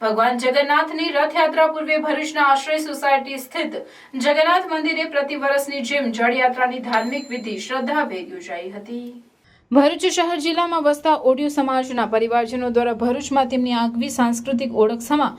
ભગવાન જગન્નાથની રથયાત્રા પૂર્વે ભરૂચના આશ્રય સોસાયટી સ્થિત જગન્નાથ મંદિરે પ્રતિવર્ષની જેમ જળયાત્રાની ધાર્મિક વિધિ શ્રદ્ધાભેર યોજાઈ હતી। ભરૂચ શહેર જિલ્લામાં વસતા ઓડિયો સમાજના પરિવારજનો દ્વારા ભરૂચમાં તેમની આગવી સાંસ્કૃતિક ઓળખ સમા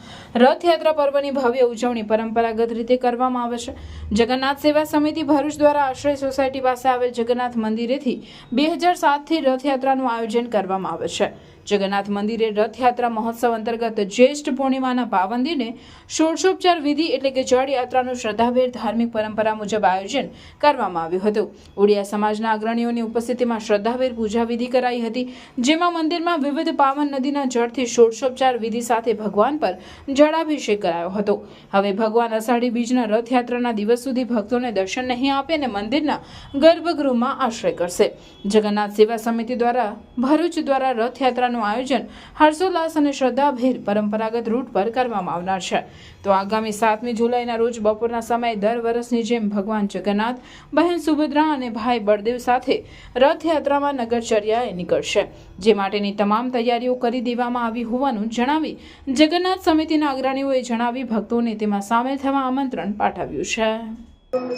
રથયાત્રા પર્વની ભવ્ય ઉજવણી પરંપરાગત રીતે કરવામાં આવે છે। જગન્નાથ સેવા સમિતિ ભરૂચ દ્વારા આશ્રય સોસાયટી પાસે આવેલ જગન્નાથ મંદિરેથી 2007થી રથયાત્રાનું આયોજન કરવામાં આવે છે। જગન્નાથ મંદિરે રથયાત્રા મહોત્સવ અંતર્ગત જ્યેષ્ઠ પૂર્ણિમાના પાવન દિને ષોડશોપચાર વિધિ એટલે કે જળયાત્રાનું શ્રદ્ધાભેર ધાર્મિક પરંપરા મુજબ આયોજન કરવામાં આવ્યું હતું। ઓડિયા સમાજના અગ્રણીઓની ઉપસ્થિતિમાં શ્રદ્ધાભેર પૂજા વિધિ કરાઈ હતી, જેમાં મંદિરમાં વિવિધ પાવન નદીના જળથી ષોડશોપચાર વિધિ સાથે ભગવાન પર જળાભિષેક કરાયો હતો। હવે ભગવાન અષાઢી બીજના રથયાત્રાના દિવસ સુધી ભક્તોને દર્શન નહીં આપે અને મંદિરના ગર્ભગૃહમાં આશ્રય કરશે। જગન્નાથ સેવા સમિતિ દ્વારા ભરૂચ દ્વારા રથયાત્રા આયોજન હર્ષોલ્લાસ અને શ્રદ્ધાભેર પરંપરાગત રૂટ પર કરવામાં આવનાર છે। તો આગામી 7મી જુલાઈના રોજ બપોરના સમયે દર વર્ષની જેમ ભગવાન જગન્નાથ, બહેન સુભદ્રા અને ભાઈ બળદેવ સાથે રથયાત્રામાં નગરચર્યાએ નીકળશે, જે માટેની તમામ તૈયારીઓ કરી દેવામાં આવી હોવાનું જણાવી જગન્નાથ સમિતિના અગ્રણીઓએ જણાવી ભક્તોને તેમાં સામેલ થવા આમંત્રણ પાઠવ્યું છે।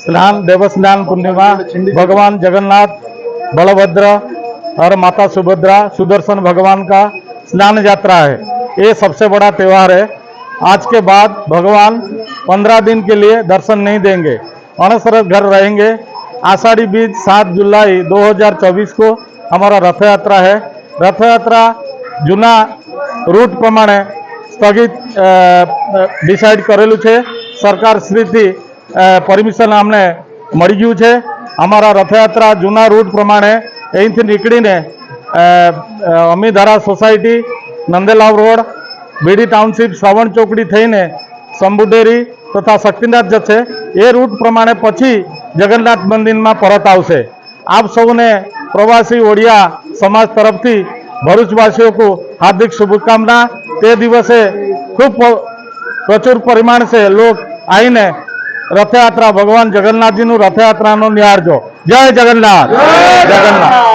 स्नान देवस्नान पूर्णिमा भगवान जगन्नाथ, बलभद्र और माता सुभद्रा, सुदर्शन भगवान का स्नान यात्रा है। ये सबसे बड़ा त्यौहार है। आज के बाद भगवान 15 दिन के लिए दर्शन नहीं देंगे, अनशरत घर रहेंगे। आषाढ़ी बीज 7 जुलाई 2024 को हमारा रथ यात्रा है। रथ यात्रा जूना रूट प्रमाणे स्थगित डिसाइड करेलू है। सरकार श्रीथी परमिशन अमने मળી ગયું છે। અમારા રથયાત્રા જૂના રૂટ પ્રમાણે અહીંથી નીકળીને અમીધારા સોસાયટી, નંદેલાવ રોડ, બીડી ટાઉનશીપ, શ્રવણ ચોકડી થઈને શંભુડેરી તથા શક્તિનાથ જશે। એ રૂટ પ્રમાણે પછી જગન્નાથ મંદિરમાં પરત આવશે। આપ સૌને પ્રવાસી ઓડિયા સમાજ તરફથી ભરૂચવાસીઓ को हार्दिक शुभकामना। તે દિવસે ખૂબ પ્રચુર પરિમાણ से लोग આવીને रथयात्रा भगवान जगन्नाथ जी रथयात्रा निहारजो। जय जगन्नाथ। जय जगन्नाथ।